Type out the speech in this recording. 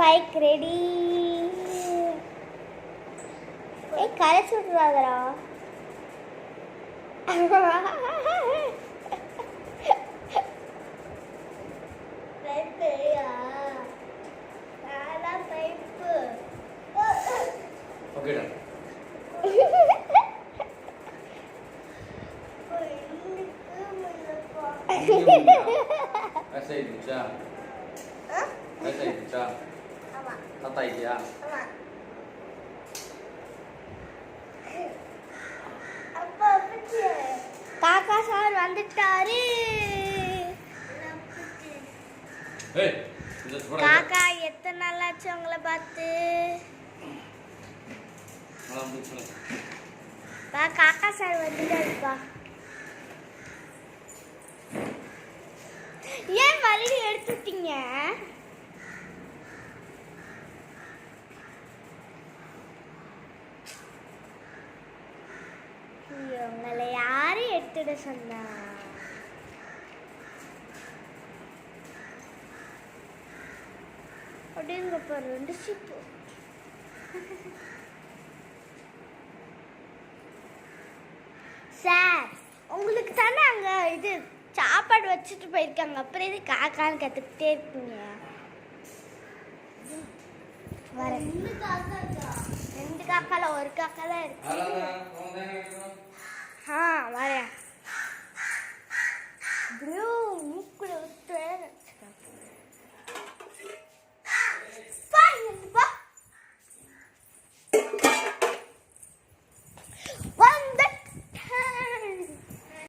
Bike ready. ஏய் கரைச்சி விட்டுறாதடா. ஓகேடா. ऐसा ही पूछा ऐसा ही पूछा पता ही क्या காக்கா சார் வந்துட்டாரு. காக்கா எத்தனை நாள் ஆச்சு உங்களை பார்த்து? காக்கா சார் வந்துட்டாருப்பா. ஏன் மறுபடியும் எடுத்துட்டீங்க? உங்களை யாரு எடுத்துட சொன்னா? அப்படிங்கப்ப 2 ஷிப்பு. சார் உங்களுக்கு தானே அங்க இது சாப்பாடு வச்சுட்டு போயிருக்காங்க, அப்புறம் இது காக்கான்னு கத்துக்கிட்டே இருக்கீங்க. வரேன். 2 காக்கால 1 காக்கா தான் இருக்கு. வரேன்.